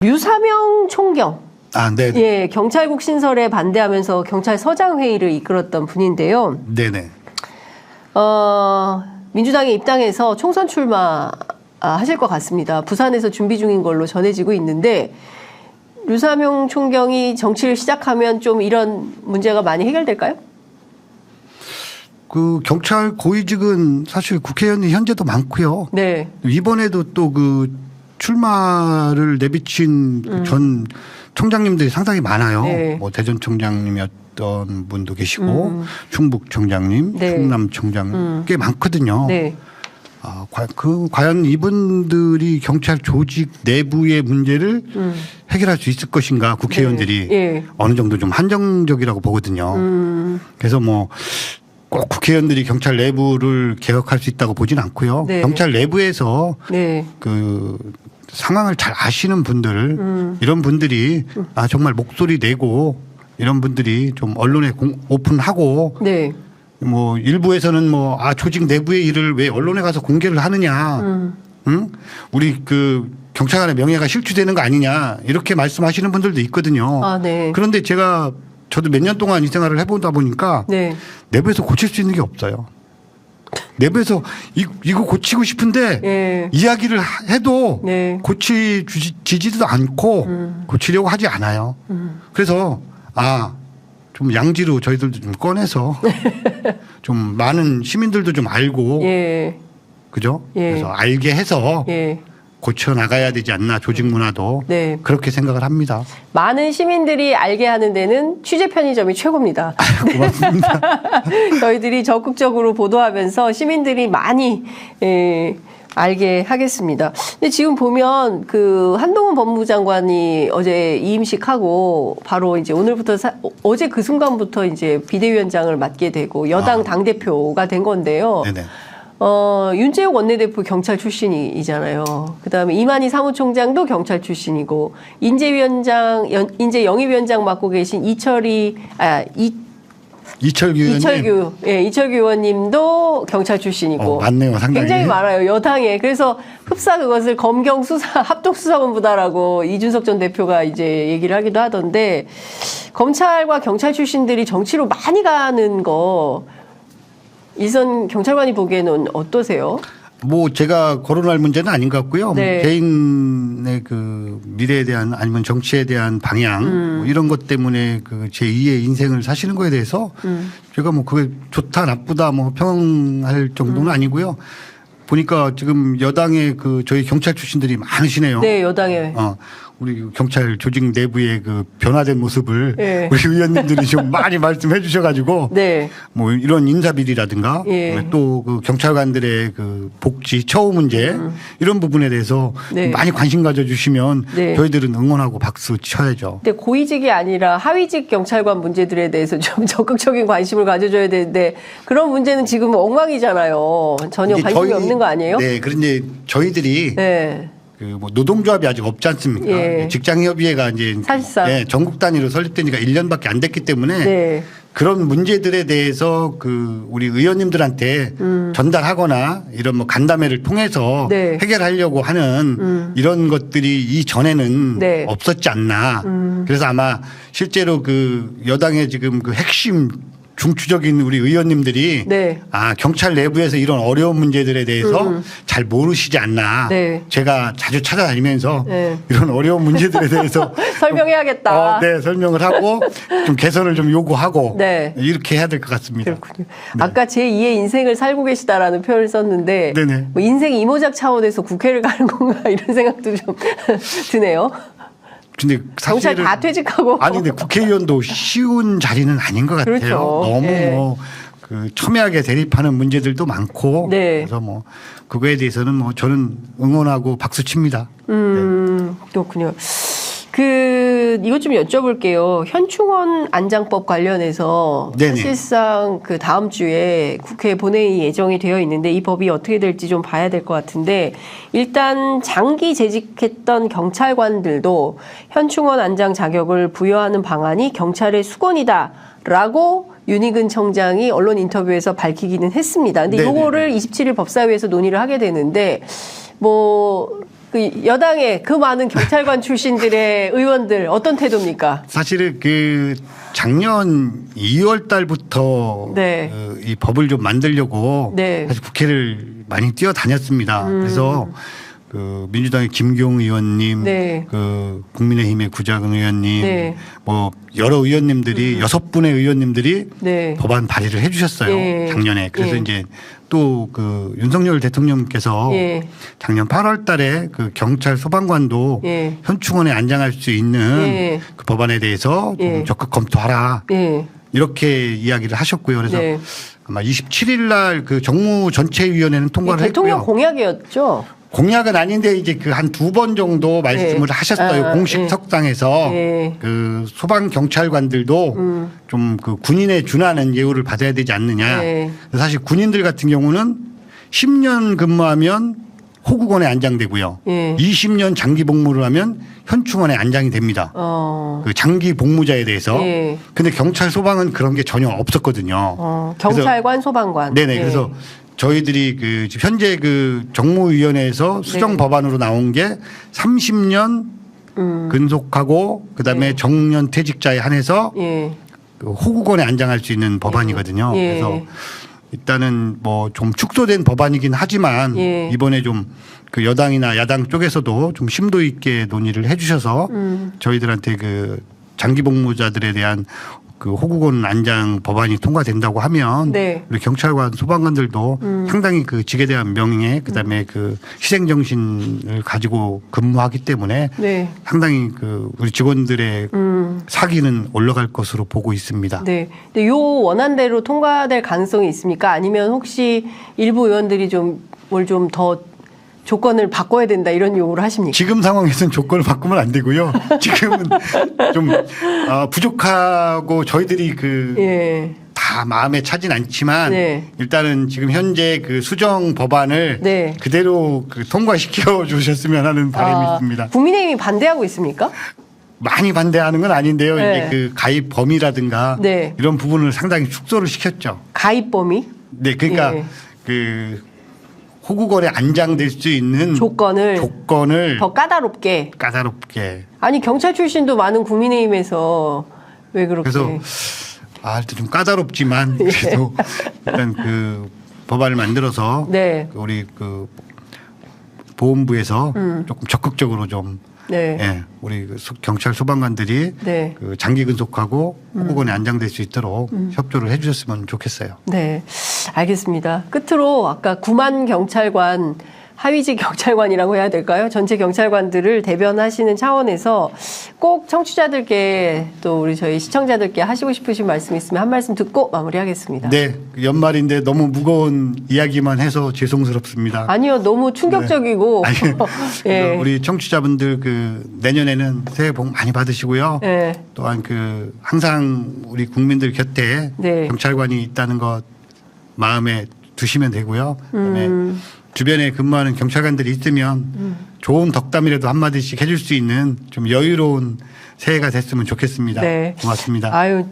류사명 총경. 네. 예, 경찰국 신설에 반대하면서 경찰서장 회의를 이끌었던 분인데요. 네네. 민주당에 입당해서 총선 출마 하실 것 같습니다. 부산에서 준비 중인 걸로 전해지고 있는데 류사명 총경이 정치를 시작하면 좀 이런 문제가 많이 해결될까요? 그 경찰 고위직은 사실 국회의원이 현재도 많고요. 네. 이번에도 또 그 출마를 내비친 전 총장님들이 상당히 많아요. 네. 뭐 대전청장님이었던 분도 계시고 충북청장님, 네. 충남청장 꽤 많거든요. 네. 과연 이분들이 경찰 조직 내부의 문제를 해결할 수 있을 것인가 국회의원들이 네. 예. 어느 정도 좀 한정적이라고 보거든요. 그래서 뭐 꼭 국회의원들이 경찰 내부를 개혁할 수 있다고 보진 않고요. 네. 경찰 내부에서 네. 그 상황을 잘 아시는 분들 이런 분들이 정말 목소리 내고 이런 분들이 좀 언론에 오픈하고 네. 뭐 일부에서는 뭐 조직 내부의 일을 왜 언론에 가서 공개를 하느냐, 응? 우리 그 경찰관의 명예가 실추되는 거 아니냐 이렇게 말씀하시는 분들도 있거든요. 네. 그런데 저도 몇 년 동안 이 생활을 해보다 보니까 네. 내부에서 고칠 수 있는 게 없어요. 내부에서 이거 고치고 싶은데 예. 이야기를 해도 네. 고치지도 않고 고치려고 하지 않아요. 그래서 좀 양지로 저희들도 좀 꺼내서 좀 많은 시민들도 좀 알고 예. 그죠? 예. 그래서 알게 해서 예. 고쳐 나가야 되지 않나 조직 문화도 네. 그렇게 생각을 합니다. 많은 시민들이 알게 하는 데는 취재 편의점이 최고입니다. 고맙습니다. 저희들이 적극적으로 보도하면서 시민들이 많이 알게 하겠습니다. 근데 지금 보면 그 한동훈 법무장관이 어제 이임식하고 바로 이제 오늘부터 어제 그 순간부터 이제 비대위원장을 맡게 되고 여당 당대표가 된 건데요. 네네. 윤재욱 원내대표 경찰 출신이잖아요. 그다음에 이만희 사무총장도 경찰 출신이고 인재 영입위원장 맡고 계신 이철규 의원님도 경찰 출신이고 맞네요, 상당히. 굉장히 많아요, 여당에. 그래서 흡사 그것을 검경 수사 합동수사본부다라고 이준석 전 대표가 이제 얘기를 하기도 하던데 검찰과 경찰 출신들이 정치로 많이 가는 거 이선 경찰관이 보기에는 어떠세요? 뭐 제가 거론할 문제는 아닌 것 같고요. 네. 개인의 그 미래에 대한 아니면 정치에 대한 방향 뭐 이런 것 때문에 그 제2의 인생을 사시는 거에 대해서 제가 뭐 그게 좋다 나쁘다 뭐 평할 정도는 아니고요. 보니까 지금 여당에 그 저희 경찰 출신들이 많으시네요. 네, 여당에. 우리 경찰 조직 내부의 그 변화된 모습을 네. 우리 의원님들이 좀 많이 말씀해 주셔가지고 네. 뭐 이런 인사비리라든가 예. 또 그 경찰관들의 그 복지 처우 문제 이런 부분에 대해서 네. 많이 관심 가져주시면 네. 저희들은 응원하고 박수 쳐야죠. 근데 고위직이 아니라 하위직 경찰관 문제들에 대해서 좀 적극적인 관심을 가져줘야 되는데 그런 문제는 지금 엉망이잖아요. 전혀 관심이 없는 거 아니에요? 네, 그런데 저희들이 네. 그 뭐 노동조합이 아직 없지 않습니까? 예. 직장협의회가 이제 사실상. 전국 단위로 설립되니까 1년밖에 안 됐기 때문에 네. 그런 문제들에 대해서 그 우리 의원님들한테 전달하거나 이런 뭐 간담회를 통해서 네. 해결하려고 하는 이런 것들이 이전에는 네. 없었지 않나. 그래서 아마 실제로 그 여당의 지금 그 핵심 중추적인 우리 의원님들이 네. 경찰 내부에서 이런 어려운 문제들에 대해서 잘 모르시지 않나. 네. 제가 자주 찾아다니면서 네. 이런 어려운 문제들에 대해서 설명해야겠다. 네, 설명을 하고 좀 개선을 좀 요구하고 네. 이렇게 해야 될 것 같습니다. 그렇군요. 아까 제2의 인생을 살고 계시다라는 표현을 썼는데 네네. 뭐 인생 이모작 차원에서 국회를 가는 건가 이런 생각도 좀 드네요. 근데 경찰 사실은 다 퇴직하고. 아니 근데 국회의원도 쉬운 자리는 아닌 것 같아요. 그렇죠. 너무 예. 뭐 그 첨예하게 대립하는 문제들도 많고 네. 그래서 뭐 그거에 대해서는 뭐 저는 응원하고 박수 칩니다. 그렇군요. 이것 좀 여쭤볼게요. 현충원 안장법 관련해서 네네. 사실상 그 다음 주에 국회 본회의 예정이 되어 있는데 이 법이 어떻게 될지 좀 봐야 될 것 같은데 일단 장기 재직했던 경찰관들도 현충원 안장 자격을 부여하는 방안이 경찰의 수건이다라고 윤희근 청장이 언론 인터뷰에서 밝히기는 했습니다. 근데 네네네. 이거를 27일 법사위에서 논의를 하게 되는데 뭐 그 여당의 그 많은 경찰관 출신들의 의원들 어떤 태도입니까? 사실은 그 작년 2월 달부터 네. 이 법을 좀 만들려고 네. 사실 국회를 많이 뛰어다녔습니다. 그래서 그 민주당의 김경 의원님, 네. 그 국민의힘의 구자근 의원님, 네. 뭐 여러 의원님들이 6분의 의원님들이 네. 법안 발의를 해주셨어요. 예. 작년에. 그래서 예. 이제 또 그 윤석열 대통령께서 예. 작년 8월달에 그 경찰 소방관도 예. 현충원에 안장할 수 있는 예. 그 법안에 대해서 좀 예. 적극 검토하라. 예. 이렇게 이야기를 하셨고요. 그래서 네. 아마 27일 날 그 정무전체위원회는 통과를 대통령 했고요. 공약이었죠. 공약은 아닌데 이제 그 한 2번 정도 말씀을 예. 하셨어요. 아, 공식 예. 석상에서 예. 그 소방 경찰관들도 좀 그 군인에 준하는 예우를 받아야 되지 않느냐. 예. 사실 군인들 같은 경우는 10년 근무하면 호국원에 안장되고요. 예. 20년 장기 복무를 하면 현충원에 안장이 됩니다. 그 장기 복무자에 대해서. 예. 근데 경찰 소방은 그런 게 전혀 없었거든요. 경찰관, 소방관. 네네. 예. 그래서 저희들이 그 지금 현재 그 정무위원회에서 수정 네. 법안으로 나온 게 30년 근속하고 그다음에 네. 정년 퇴직자에 한해서 예. 그 호국원에 안장할 수 있는 법안이거든요. 예. 그래서 일단은 뭐 좀 축소된 법안이긴 하지만 예. 이번에 좀 그 여당이나 야당 쪽에서도 좀 심도 있게 논의를 해 주셔서 저희들한테 그 장기 복무자들에 대한 그 호국원 안장 법안이 통과된다고 하면 네. 우리 경찰관 소방관들도 상당히 그 직에 대한 명예 그다음에 그 희생 정신을 가지고 근무하기 때문에 네. 상당히 그 우리 직원들의 사기는 올라갈 것으로 보고 있습니다. 네. 근데 요 원안대로 통과될 가능성이 있습니까? 아니면 혹시 일부 의원들이 좀 뭘 좀 더 조건을 바꿔야 된다 이런 요구를 하십니까? 지금 상황에서는 조건을 바꾸면 안 되고요. 지금은 좀 부족하고 저희들이 그 예. 다 마음에 차진 않지만 네. 일단은 지금 현재 그 수정 법안을 네. 그대로 그 통과시켜 주셨으면 하는 바람이 있습니다. 국민의힘이 반대하고 있습니까? 많이 반대하는 건 아닌데요. 네. 이제 그 가입 범위라든가 네. 이런 부분을 상당히 축소를 시켰죠. 가입 범위 네, 그러니까 예. 그 호국원에 안장될 수 있는 조건을 조건을 더 까다롭게. 까다롭게. 아니 경찰 출신도 많은 국민의힘에서 왜 그렇게? 그래서 일단 좀 까다롭지만 그래도 일단 그 법안을 만들어서 네. 우리 그 보훈부에서 조금 적극적으로 좀 네. 예, 우리 그 경찰 소방관들이 네. 그 장기 근속하고 호국원에 안장될 수 있도록 협조를 해주셨으면 좋겠어요. 네, 알겠습니다. 끝으로 아까 9만 경찰관, 하위직 경찰관이라고 해야 될까요? 전체 경찰관들을 대변하시는 차원에서 꼭 청취자들께 또 우리 저희 시청자들께 하시고 싶으신 말씀 있으면 한 말씀 듣고 마무리하겠습니다. 네, 그 연말인데 너무 무거운 이야기만 해서 죄송스럽습니다. 아니요, 너무 충격적이고. 아니, 예. 우리 청취자분들 그 내년에는 새해 복 많이 받으시고요. 예. 또한 그 항상 우리 국민들 곁에 네. 경찰관이 있다는 것 마음에 두시면 되고요. 그다음에 주변에 근무하는 경찰관들이 있으면 좋은 덕담이라도 한마디씩 해줄 수 있는 좀 여유로운 새해가 됐으면 좋겠습니다. 네. 고맙습니다. 아유.